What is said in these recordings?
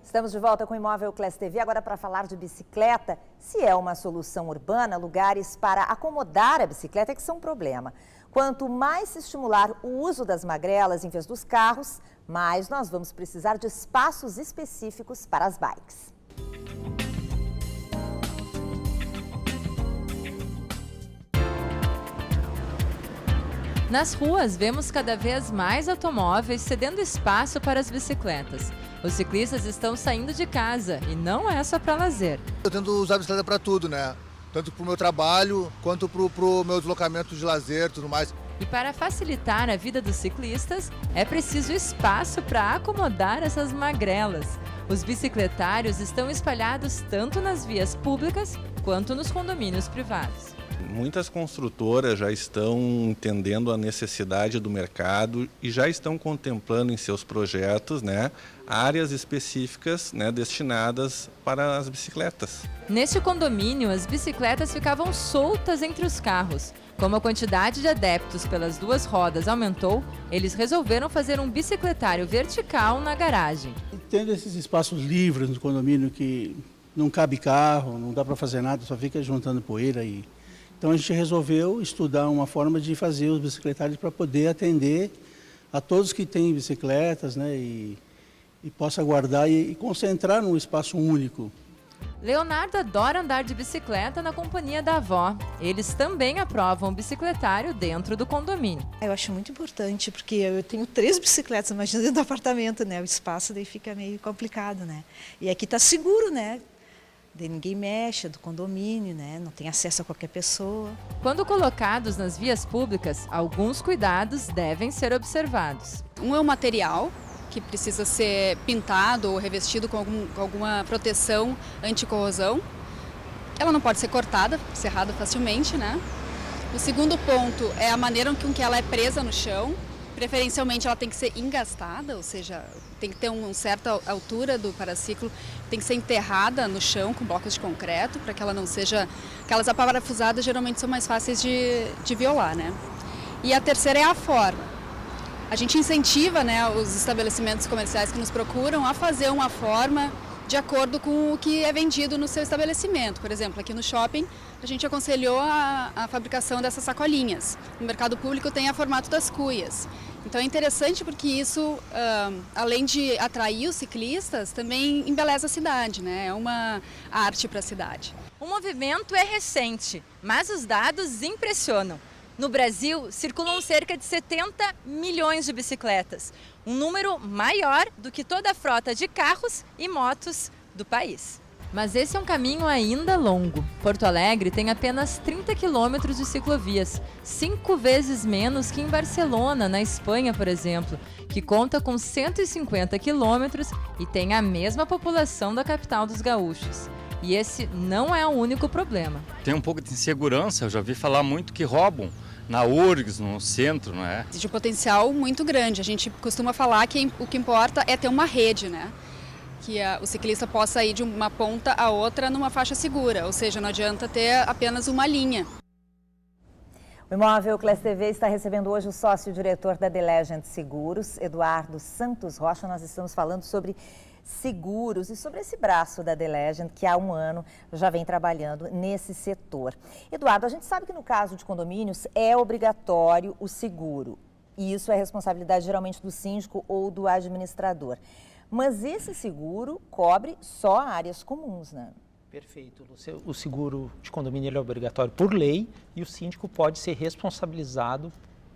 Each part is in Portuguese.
Estamos de volta com o Imóvel Class TV, agora para falar de bicicleta. Se é uma solução urbana, lugares para acomodar a bicicleta é que são um problema. Quanto mais se estimular o uso das magrelas em vez dos carros, mais nós vamos precisar de espaços específicos para as bikes. Nas ruas, vemos cada vez mais automóveis cedendo espaço para as bicicletas. Os ciclistas estão saindo de casa e não é só para lazer. Eu tento usar a bicicleta para tudo, né? Tanto para o meu trabalho, quanto para o meu deslocamento de lazer e tudo mais. E para facilitar a vida dos ciclistas, é preciso espaço para acomodar essas magrelas. Os bicicletários estão espalhados tanto nas vias públicas quanto nos condomínios privados. Muitas construtoras já estão entendendo a necessidade do mercado e já estão contemplando em seus projetos, áreas específicas, destinadas para as bicicletas. Neste condomínio, as bicicletas ficavam soltas entre os carros. Como a quantidade de adeptos pelas duas rodas aumentou, eles resolveram fazer um bicicletário vertical na garagem. Tendo esses espaços livres no condomínio que não cabe carro, não dá para fazer nada, só fica juntando poeira e... Então a gente resolveu estudar uma forma de fazer os bicicletários para poder atender a todos que têm bicicletas, e possa guardar e concentrar num espaço único. Leonardo adora andar de bicicleta na companhia da avó. Eles também aprovam o bicicletário dentro do condomínio. Eu acho muito importante, porque eu tenho 3 bicicletas, imagina, dentro do apartamento, O espaço daí fica meio complicado, E aqui está seguro, De ninguém mexe, é do condomínio, não tem acesso a qualquer pessoa. Quando colocados nas vias públicas, alguns cuidados devem ser observados. Um é o material, que precisa ser pintado ou revestido com alguma proteção anticorrosão. Ela não pode ser cortada, serrada facilmente, O segundo ponto é a maneira com que ela é presa no chão. Preferencialmente ela tem que ser engastada, ou seja, tem que ter uma certa altura do paraciclo, tem que ser enterrada no chão com blocos de concreto, para que ela não seja... Aquelas aparafusadas geralmente são mais fáceis de violar, E a terceira é a forma. A gente incentiva, os estabelecimentos comerciais que nos procuram a fazer uma forma de acordo com o que é vendido no seu estabelecimento. Por exemplo, aqui no shopping, a gente aconselhou a fabricação dessas sacolinhas. No mercado público tem a formato das cuias. Então é interessante porque isso, além de atrair os ciclistas, também embeleza a cidade, É uma arte para a cidade. O movimento é recente, mas os dados impressionam. No Brasil, circulam cerca de 70 milhões de bicicletas, um número maior do que toda a frota de carros e motos do país. Mas esse é um caminho ainda longo. Porto Alegre tem apenas 30 quilômetros de ciclovias, 5 vezes menos que em Barcelona, na Espanha, por exemplo, que conta com 150 quilômetros e tem a mesma população da capital dos gaúchos. E esse não é o único problema. Tem um pouco de insegurança, eu já ouvi falar muito que roubam na URGS, no centro, Existe um potencial muito grande. A gente costuma falar que o que importa é ter uma rede, Que o ciclista possa ir de uma ponta a outra numa faixa segura, ou seja, não adianta ter apenas uma linha. O Imóvel Class TV está recebendo hoje o sócio-diretor da The Legend Seguros, Eduardo Santos Rocha. Nós estamos falando sobre seguros e sobre esse braço da The Legend que há um ano já vem trabalhando nesse setor. Eduardo, a gente sabe que no caso de condomínios é obrigatório o seguro e isso é responsabilidade geralmente do síndico ou do administrador. Mas esse seguro cobre só áreas comuns, Perfeito. O seguro de condomínio ele é obrigatório por lei e o síndico pode ser responsabilizado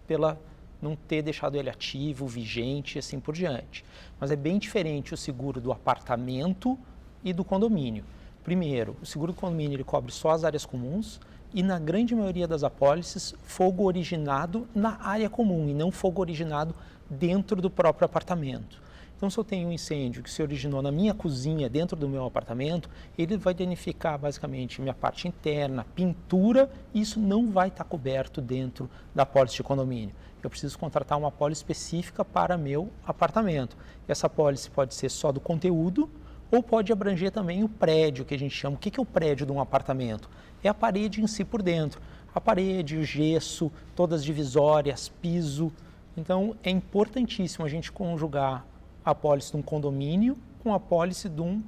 pela não ter deixado ele ativo, vigente e assim por diante. Mas é bem diferente o seguro do apartamento e do condomínio. Primeiro, o seguro do condomínio ele cobre só as áreas comuns e na grande maioria das apólices, fogo originado na área comum e não fogo originado dentro do próprio apartamento. Então, se eu tenho um incêndio que se originou na minha cozinha, dentro do meu apartamento, ele vai danificar basicamente minha parte interna, pintura, e isso não vai estar coberto dentro da apólice de condomínio. Eu preciso contratar uma apólice específica para meu apartamento. Essa apólice pode ser só do conteúdo ou pode abranger também o prédio, que a gente chama. O que é o prédio de um apartamento? É a parede em si por dentro. A parede, o gesso, todas as divisórias, piso. Então, é importantíssimo a gente conjugar a apólice de um condomínio com a apólice de um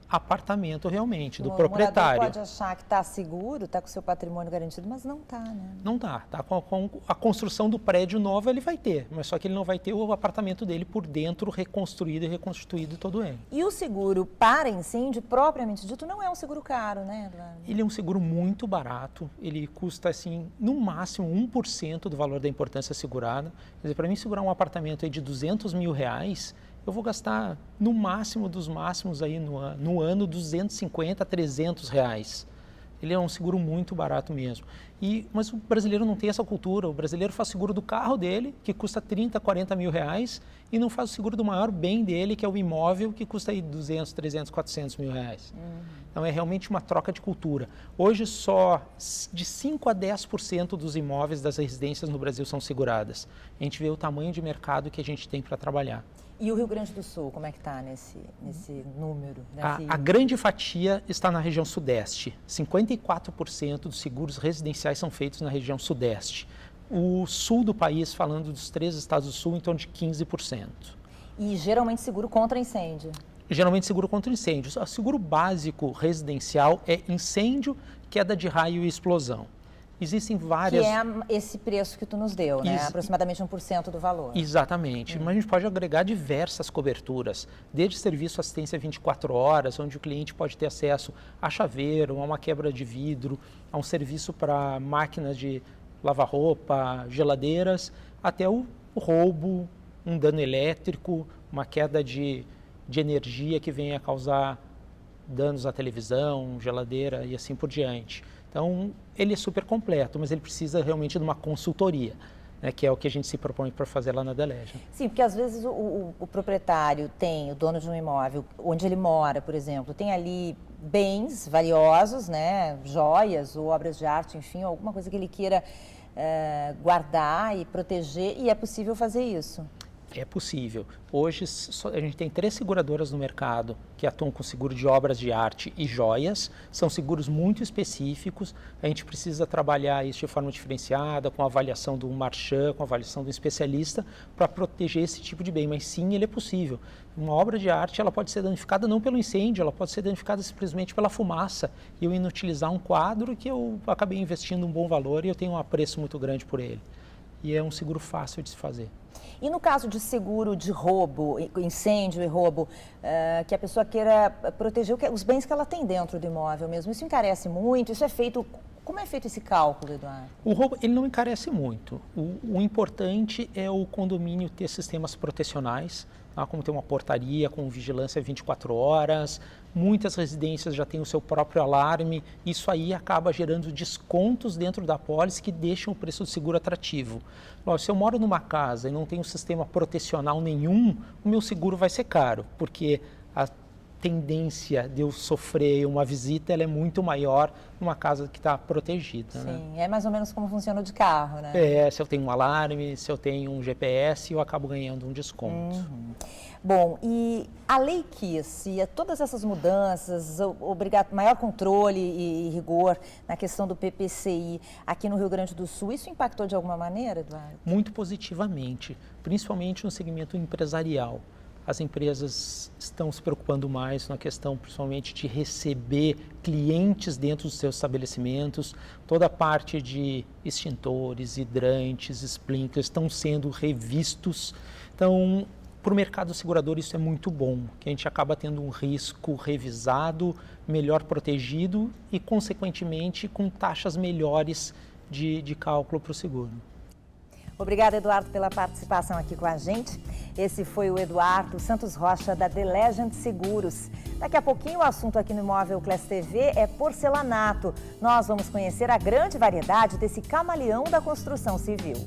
apartamento realmente, do O proprietário. morador pode achar que está seguro, está com o seu patrimônio garantido, mas não está, né? Não dá, tá? Com a construção do prédio novo ele vai ter, mas só que ele não vai ter o apartamento dele por dentro reconstruído e reconstituído todo ele. E o seguro para incêndio, propriamente dito, não é um seguro caro, né, Eduardo? Ele é um seguro muito barato, ele custa assim, no máximo 1% do valor da importância segurada. Quer dizer, para mim segurar um apartamento aí de R$200 mil, eu vou gastar no máximo dos máximos aí no ano R$250 a R$300. Ele é um seguro muito barato mesmo. Mas o brasileiro não tem essa cultura. O brasileiro faz seguro do carro dele, que custa 30, 40 mil reais, e não faz o seguro do maior bem dele, que é o imóvel, que custa aí 200, 300, 400 mil reais. Então é realmente uma troca de cultura. Hoje só de 5 a 10% dos imóveis das residências no Brasil são seguradas. A gente vê o tamanho de mercado que a gente tem para trabalhar. E o Rio Grande do Sul, como é que está nesse número? A grande fatia está na região sudeste. 54% dos seguros residenciais são feitos na região sudeste. O sul do país, falando dos 3 estados do sul, em torno de 15%. E geralmente seguro contra incêndio? Geralmente seguro contra incêndios. O seguro básico residencial é incêndio, queda de raio e explosão. Existem várias... Que é esse preço que tu nos deu, né? Aproximadamente 1% do valor. Exatamente. Mas a gente pode agregar diversas coberturas, desde serviço assistência 24 horas, onde o cliente pode ter acesso a chaveiro, a uma quebra de vidro, a um serviço para máquinas de lavar roupa, geladeiras, até o roubo, um dano elétrico, uma queda de energia que venha a causar danos à televisão, geladeira e assim por diante. Então, ele é super completo, mas ele precisa realmente de uma consultoria, né, que é o que a gente se propõe para fazer lá na Delegent. Sim, porque às vezes o proprietário tem, o dono de um imóvel, onde ele mora, por exemplo, tem ali bens valiosos, né, joias ou obras de arte, enfim, alguma coisa que ele queira guardar e proteger, e é possível fazer isso. É possível. Hoje a gente tem 3 seguradoras no mercado que atuam com seguro de obras de arte e joias. São seguros muito específicos. A gente precisa trabalhar isso de forma diferenciada, com a avaliação do marchand, com a avaliação do especialista, para proteger esse tipo de bem. Mas sim, ele é possível. Uma obra de arte ela pode ser danificada não pelo incêndio, ela pode ser danificada simplesmente pela fumaça. E eu inutilizar um quadro que eu acabei investindo um bom valor e eu tenho um apreço muito grande por ele. E é um seguro fácil de se fazer. E no caso de seguro de roubo, incêndio e roubo, que a pessoa queira proteger os bens que ela tem dentro do imóvel mesmo, isso encarece muito? Isso é feito... Como é feito esse cálculo, Eduardo? O roubo, ele não encarece muito. O importante é o condomínio ter sistemas protecionais, tá? Como ter uma portaria com vigilância 24 horas. Muitas residências já têm o seu próprio alarme. Isso aí acaba gerando descontos dentro da apólice que deixam o preço do seguro atrativo. Se eu moro numa casa e não tenho um sistema protecional nenhum, o meu seguro vai ser caro, porque a tendência de eu sofrer uma visita ela é muito maior numa casa que está protegida. Sim, né? É mais ou menos como funciona o de carro, né? Se eu tenho um alarme, se eu tenho um GPS, eu acabo ganhando um desconto. Bom, e a Lei Kiss e todas essas mudanças, maior controle e rigor na questão do PPCI aqui no Rio Grande do Sul, isso impactou de alguma maneira, Eduardo? Muito positivamente, principalmente no segmento empresarial. As empresas estão se preocupando mais na questão, principalmente, de receber clientes dentro dos seus estabelecimentos. Toda a parte de extintores, hidrantes, sprinklers estão sendo revistos. Então, para o mercado segurador isso é muito bom, que a gente acaba tendo um risco revisado, melhor protegido e, consequentemente, com taxas melhores de cálculo para o seguro. Obrigada, Eduardo, pela participação aqui com a gente. Esse foi o Eduardo Santos Rocha, da Delegent Seguros. Daqui a pouquinho o assunto aqui no Imóvel Class TV é porcelanato. Nós vamos conhecer a grande variedade desse camaleão da construção civil.